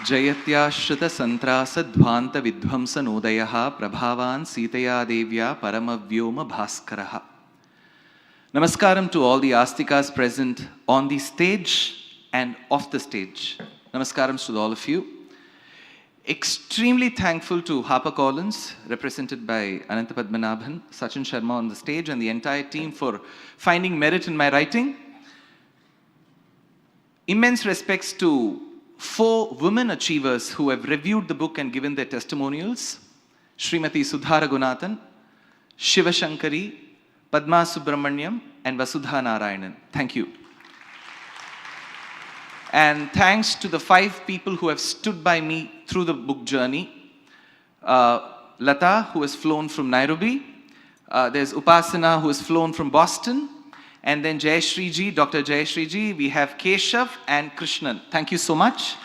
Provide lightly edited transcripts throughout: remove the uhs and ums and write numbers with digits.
Jayatya Santrasa Dhvanta Vidvamsa Nodayaha Prabhavan Sitaya Devya Paramavyoma Bhaskaraha. Namaskaram to all the Astikas present on the stage and off the stage. Namaskaram to all of you. Extremely thankful to HarperCollins, represented by Ananta Padmanabhan, Sachin Sharma on the stage, and the entire team for finding merit in my writing. Immense respects to 4 women achievers who have reviewed the book and given their testimonials. Srimati Sudha Raghunathan, Shiva Shankari, Padma Subramaniam, and Vasudha Narayanan. Thank you. And thanks to the 5 people who have stood by me through the book journey. Lata, who has flown from Nairobi. There's Upasana, who has flown from Boston. And then Jayashree ji, Dr. Jayashree ji. We have Keshav and Krishnan. Thank you so much.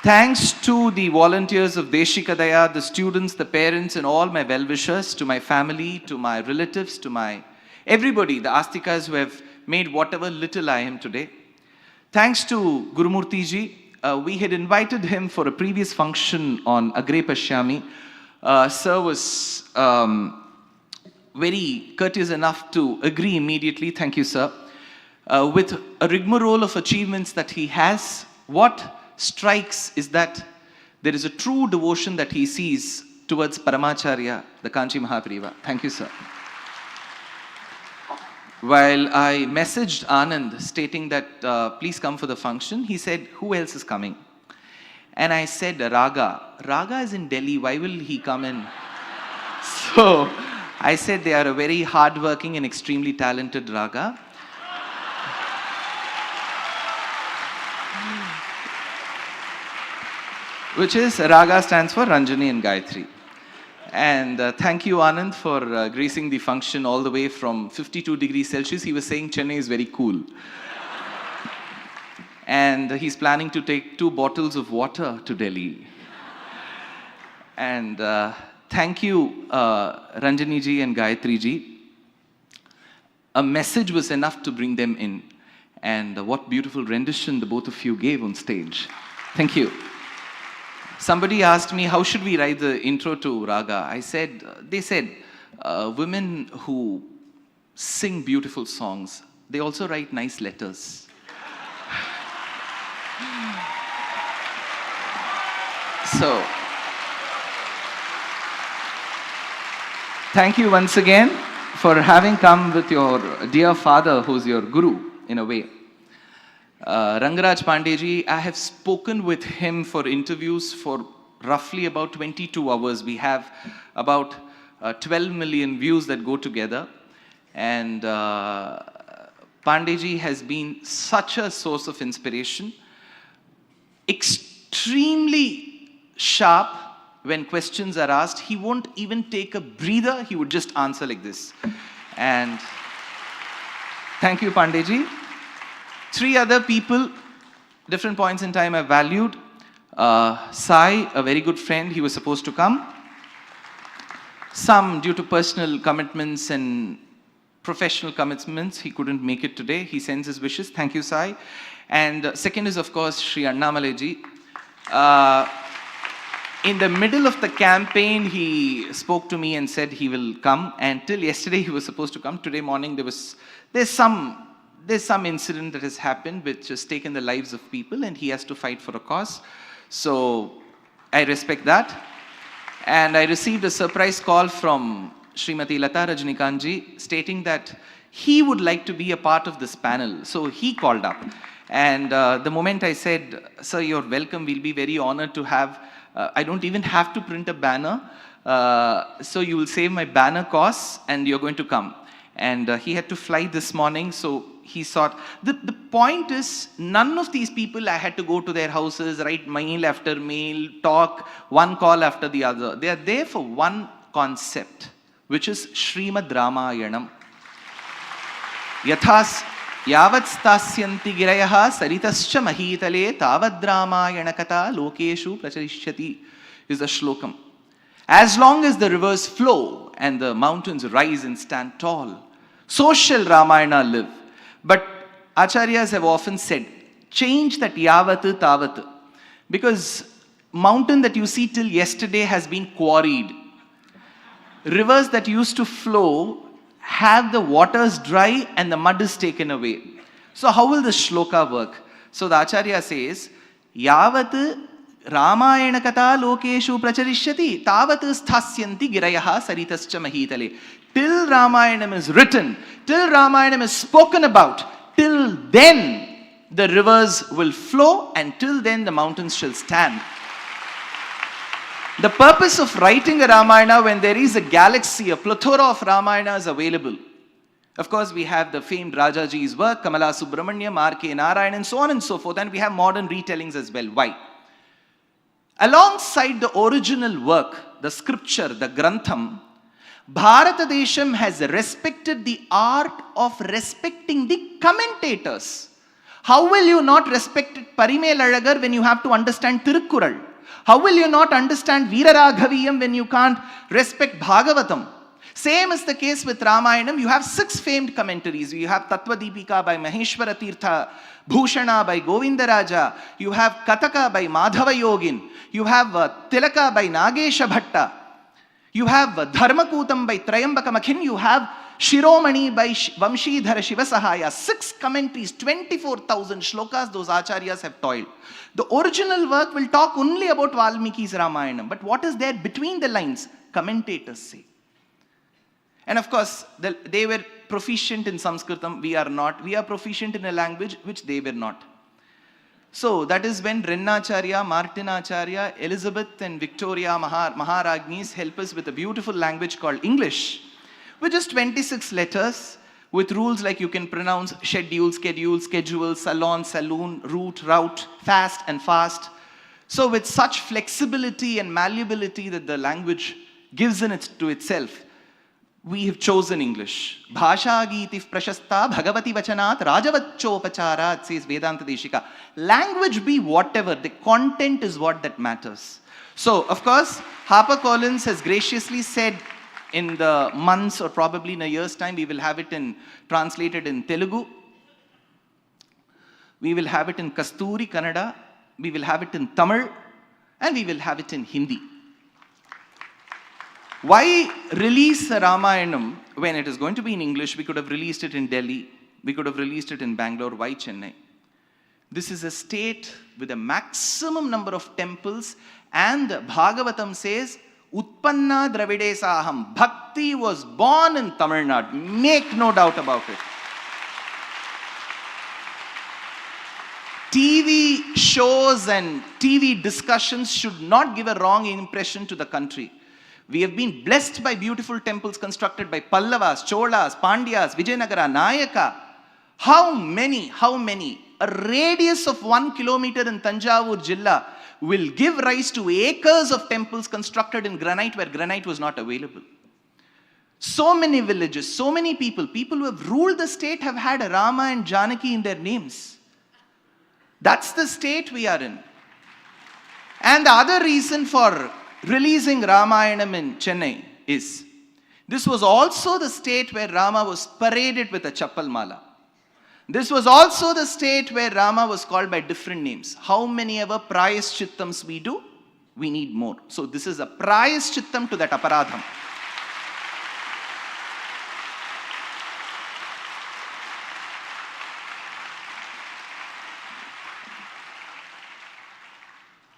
Thanks to the volunteers of Deshika Daya, the students, the parents, and all my well-wishers, to my family, to my relatives, to my everybody, the Astikas who have made whatever little I am today. Thanks to Gurumurti ji. We had invited him for a previous function on Agre Pashyami. Sir was very courteous enough to agree immediately. Thank you, sir. With a rigmarole of achievements that he has, what strikes is that there is a true devotion that he sees towards Paramacharya, the Kanchi Mahaprabhu. Thank you, sir. While I messaged Anand stating that please come for the function, he said, who else is coming? And I said, Raga. Raga is in Delhi, why will he come in? So I said they are a very hardworking and extremely talented Raga. Which is, Raga stands for Ranjani and Gayatri. And thank you, Anand, for gracing the function all the way from 52 degrees Celsius. He was saying Chennai is very cool. And he's planning to take 2 bottles of water to Delhi. And thank you, Ranjani ji and Gayatri ji. A message was enough to bring them in. And what beautiful rendition the both of you gave on stage. Thank you. Somebody asked me, how should we write the intro to Raga? I said, they said, women who sing beautiful songs, they also write nice letters. So, thank you once again for having come with your dear father, who's your guru, in a way. Rangaraj Pandeyji, I have spoken with him for interviews for roughly about 22 hours. We have about 12 million views that go together. And Pandeyji has been such a source of inspiration. Extremely sharp when questions are asked. He won't even take a breather. He would just answer like this. And thank you, Pandeyji. 3 other people, different points in time I've valued. Sai, a very good friend, he was supposed to come. Some, due to personal commitments and professional commitments, he couldn't make it today. He sends his wishes. Thank you, Sai. And second is, of course, Sri Annamalai ji. In the middle of the campaign, he spoke to me and said he will come. And till yesterday, he was supposed to come. Today morning, there's some incident that has happened which has taken the lives of people, and he has to fight for a cause. So I respect that. And I received a surprise call from Srimati Lata Rajinikanth stating that he would like to be a part of this panel. So he called up. And the moment I said, sir, you're welcome, we'll be very honored to have, I don't even have to print a banner. So you will save my banner costs and you're going to come. And he had to fly this morning, so he thought, the point is, none of these people, I had to go to their houses, write mail after mail, talk, one call after the other. They are there for one concept, which is Srimad Ramayanam. Yathas yavat stasyanti girayaha saritascha mahitale tavad Ramayana kata lokeshu pracharishyati is the shlokam. As long as the rivers flow and the mountains rise and stand tall, so shall Ramayana live. But Acharyas have often said, change that yavat tavat. Because mountain that you see till yesterday has been quarried. Rivers that used to flow have the waters dry and the mud is taken away. So how will this shloka work? So the Acharya says, Yavat Ramayana Katha Lokeshu Pracharishyati Tavat Sthasyanti Girayaha Saritascha Mahitale. Till Ramayanam is written, till Ramayanam is spoken about, till then the rivers will flow and till then the mountains shall stand. The purpose of writing a Ramayana when there is a galaxy, a plethora of Ramayanas available. Of course, we have the famed Rajaji's work, Kamala Subramanyam, R.K. Narayan, and so on and so forth, and we have modern retellings as well. Why? Alongside the original work, the scripture, the Grantham, Bharatadesham has respected the art of respecting the commentators. How will you not respect Parimel when you have to understand Tirukkural? How will you not understand Veeraraghaviyam when you can't respect Bhagavatam? Same is the case with Ramayanam. You have 6 famed commentaries. You have Tattva-Deepika by Maheshwara Tirtha, Bhushana by Govindaraja. You have Kataka by Madhava Yogin. You have Tilaka by Nagesha Bhatta. You have Dharmakutam by Trayambaka Makhin. You have Shiromani by Vamshidhara Shivasahaya. 6 commentaries, 24,000 shlokas those acharyas have toiled. The original work will talk only about Valmiki's Ramayanam. But what is there between the lines? Commentators say. And of course, they were proficient in Sanskritam. We are not. We are proficient in a language which they were not. So that is when Rennacharya, Martinacharya, Elizabeth and Victoria Maharajnis help us with a beautiful language called English, which is 26 letters with rules like you can pronounce schedule, salon, saloon, route, fast and fast. So with such flexibility and malleability that the language gives in it to itself, we have chosen English. Bhasha Geetif Prashasta Bhagavati Vachanat Rajavachopacharat, says Vedanta Deshika. Language be whatever, the content is what that matters. So, of course, HarperCollins has graciously said in the months or probably in a year's time, we will have it translated in Telugu. We will have it in Kasturi Kannada. We will have it in Tamil. And we will have it in Hindi. Why release a Ramayanam when it is going to be in English? We could have released it in Delhi. We could have released it in Bangalore. Why Chennai? This is a state with a maximum number of temples, and Bhagavatam says, Utpanna Dravide Saham. Bhakti was born in Tamil Nadu. Make no doubt about it. TV shows and TV discussions should not give a wrong impression to the country. We have been blessed by beautiful temples constructed by Pallavas, Cholas, Pandyas, Vijayanagara, Nayaka. How many? A radius of 1 kilometer in Tanjavur Jilla will give rise to acres of temples constructed in granite where granite was not available. So many villages, so many people who have ruled the state have had Rama and Janaki in their names. That's the state we are in. And the other reason for releasing Ramayanam in Chennai is, this was also the state where Rama was paraded with a chappal mala. This was also the state where Rama was called by different names. How many ever prayaschitams we do, we need more. So this is a prayaschittam to that aparadham.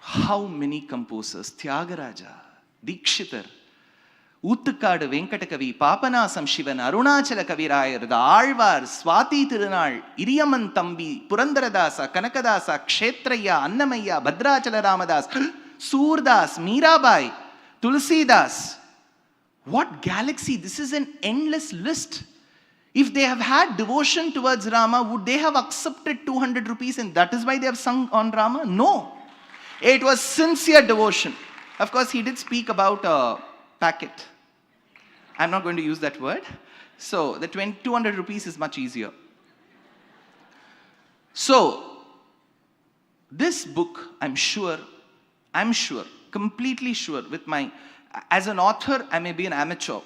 How many composers? Tyagaraja, Dikshitar, Uttukadu Venkatakavi, Papanasam Shivan, Arunachala Kavirayar, the Alvar, Swati Tirunal, Iriyaman Thambi, Purandaradasa, Kanakadasa, Kshetraya, Annamaya, Bhadrachala Ramadas, Surdas, Mirabai, Tulsidas. What galaxy? This is an endless list. If they have had devotion towards Rama, would they have accepted 200 rupees and that is why they have sung on Rama? No. It was sincere devotion. Of course, he did speak about a packet. I'm not going to use that word. So, the 200 rupees is much easier. So, this book, I'm sure, completely sure, as an author, I may be an amateur.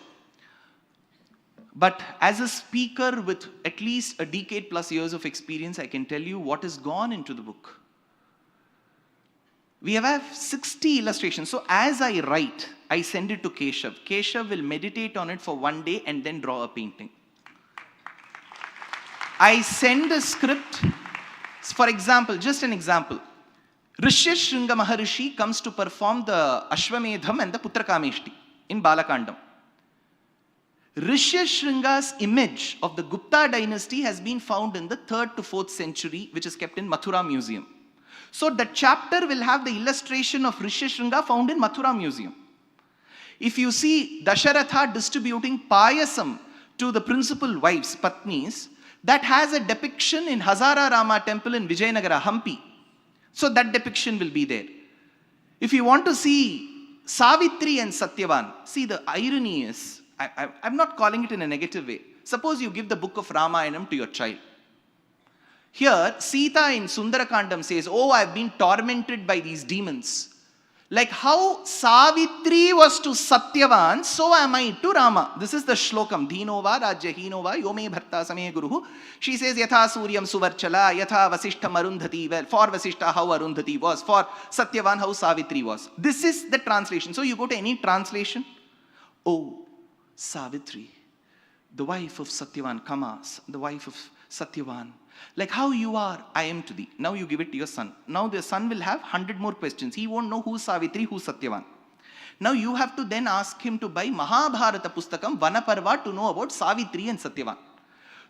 But as a speaker with at least a decade plus years of experience, I can tell you what has gone into the book. We have 60 illustrations. So as I write, I send it to Keshav. Keshav will meditate on it for one day and then draw a painting. I send the script. For example, just an example. Rishyashringa Maharishi comes to perform the Ashwamedham and the Putrakameshti in Balakandam. Rishyashringa's image of the Gupta dynasty has been found in the 3rd to 4th century, which is kept in Mathura Museum. So the chapter will have the illustration of Rishyashringa found in Mathura Museum. If you see Dasharatha distributing payasam to the principal wives, Patnis, that has a depiction in Hazara Rama temple in Vijayanagara, Hampi. So that depiction will be there. If you want to see Savitri and Satyavan, see the irony is, I'm not calling it in a negative way. Suppose you give the book of Ramayanam to your child. Here, Sita in Sundarakandam says, oh, I've been tormented by these demons. Like how Savitri was to Satyavan, so am I to Rama. This is the shlokam. Dhinova rajyahinova yome bharta same guruhu. She says, Yatha suryam suvarchala, Yatha vasishta marundhati. Well, for Vasishta, how Arundhati was. For Satyavan, how Savitri was. This is the translation. So you go to any translation. Oh, Savitri, the wife of Satyavan, Kamas, the wife of Satyavan. Like how you are, I am to thee. Now you give it to your son. Now the son will have 100 more questions. He won't know who's Savitri, who's Satyavan. Now you have to then ask him to buy Mahabharata Pustakam, Vanaparva, to know about Savitri and Satyavan.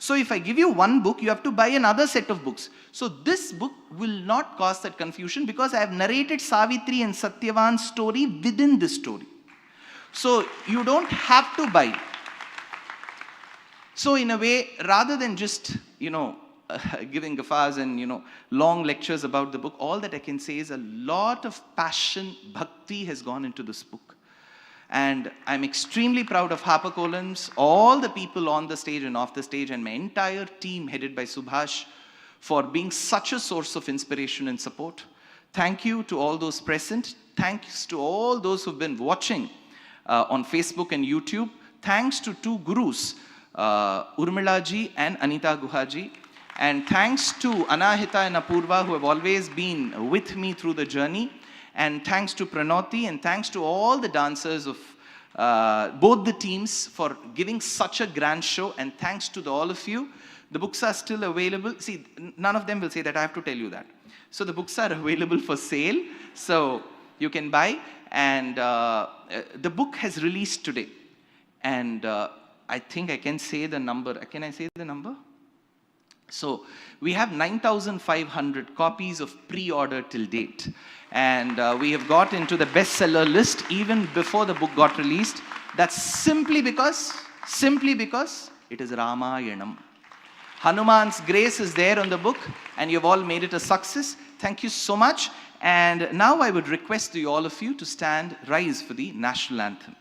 So if I give you one book, you have to buy another set of books. So this book will not cause that confusion because I have narrated Savitri and Satyavan's story within this story. So you don't have to buy. So in a way, rather than just, giving gafas and, long lectures about the book, all that I can say is a lot of passion, bhakti has gone into this book. And I'm extremely proud of HarperCollins, all the people on the stage and off the stage, and my entire team headed by Subhash for being such a source of inspiration and support. Thank you to all those present. Thanks to all those who've been watching on Facebook and YouTube. Thanks to two gurus, Urmila ji and Anita Guhaji. And thanks to Anahita and Apurva, who have always been with me through the journey. And thanks to Pranoti, and thanks to all the dancers of both the teams for giving such a grand show. And thanks to all of you. The books are still available. See, none of them will say that, I have to tell you that. So the books are available for sale. So you can buy. And the book has released today. And I think I can say the number. Can I say the number? So we have 9,500 copies of pre-order till date. And we have got into the bestseller list even before the book got released. That's simply because it is Ramayanam. Hanuman's grace is there on the book, and you've all made it a success. Thank you so much. And now I would request all of you to rise for the national anthem.